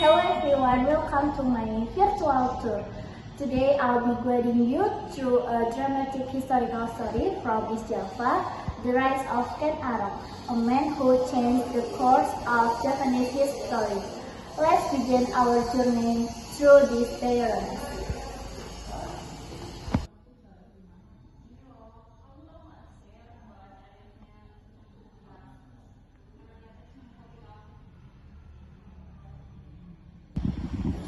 Hello everyone, welcome to my virtual tour. Today I'll be guiding you through a dramatic historical story from East Java, The Rise of Ken Arok, a man who changed the course of Japanese history. Let's begin our journey through this diorama.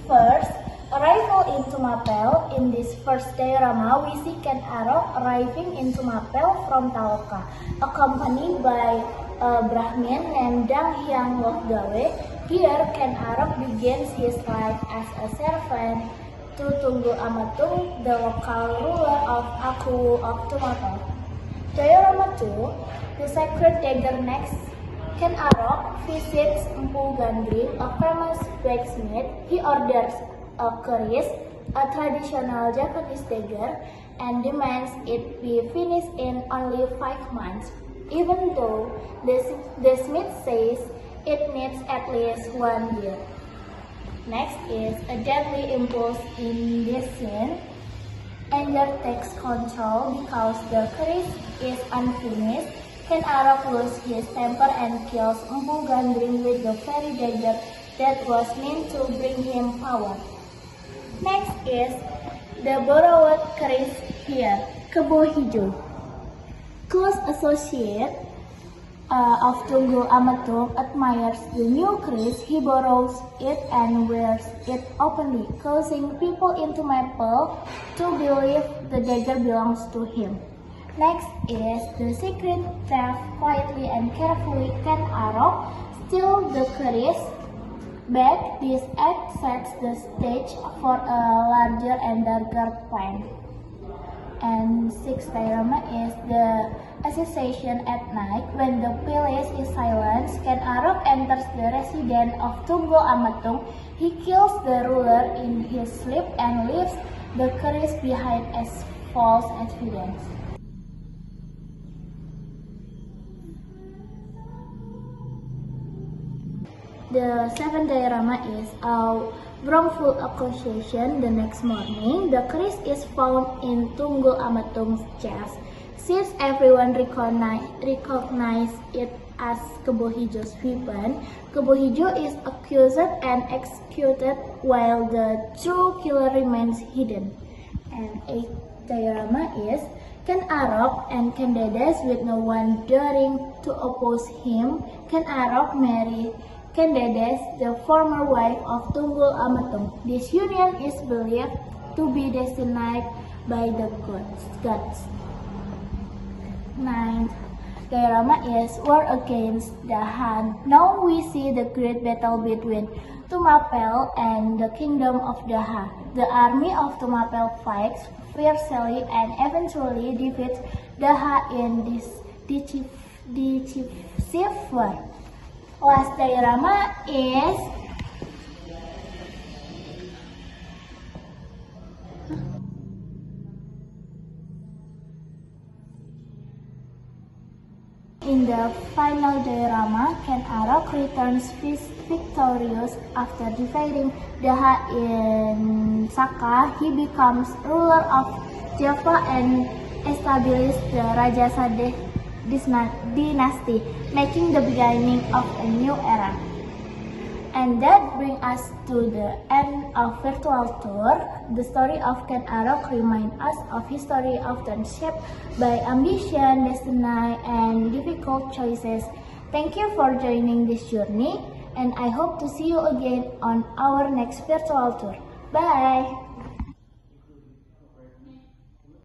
First, arrival in Tumapel. In this first diorama, we see Ken Arok arriving in Tumapel from Taloka, accompanied by a Brahmin named Dang Hyang Lokgawe. Here, Ken Arok begins his life as a servant to Tunggul Amatung, the local ruler of Aku of Tumapel. Diorama 2, the sacred dagger next. Ken Arok visits Empu Gandring, a famous blacksmith. He orders a keris, a traditional Japanese dagger, and demands it be finished in only 5 months, even though the smith says it needs at least 1 year. Next is a deadly impulse in this scene. Anger takes control because the keris is unfinished. Ken Arok loses his temper and kills Empu Gandring with the very dagger that was meant to bring him power. Next is the borrowed keris here, Kebo Hijo. Close associate of Tunggul Amatung admires the new keris. He borrows it and wears it openly, causing people in Tumapel to believe the dagger belongs to him. Next is the secret theft. Quietly and carefully, Ken Arok steals the keris back. This act sets the stage for a larger and darker plan. And sixth diorama is the assassination at night. When the palace is silent, Ken Arok enters the residence of Tunggul Amatung. He kills the ruler in his sleep and leaves the keris behind as false evidence. The seventh diorama is a wrongful accusation. The next morning, the keris is found in Tunggul Amatung's chest. Since everyone recognizes it as Kebo Hijo's weapon, Kebo Hijo is accused and executed while the true killer remains hidden. And eighth diorama is Ken Arok and Ken Dedes with no one daring to oppose him. Ken Arok married Ken Dedes, the former wife of Tunggul Amatung. This union is believed to be destined by the gods. Ninth diorama is War Against the Han. Now we see the great battle between Tumapel and the kingdom of Daha. The army of Tumapel fights fiercely and eventually defeats Daha in this decisive war. Last diorama is in the final diorama, Ken Arok returns victorious after defeating Daha in Saka. He becomes ruler of Java and establishes the Rajasade dynasty, making the beginning of a new era. And that brings us to the end of virtual tour. The story of Ken Arok reminds us of history often shaped by ambition, destiny, and difficult choices. Thank you for joining this journey, and I hope to see you again on our next virtual tour. Bye!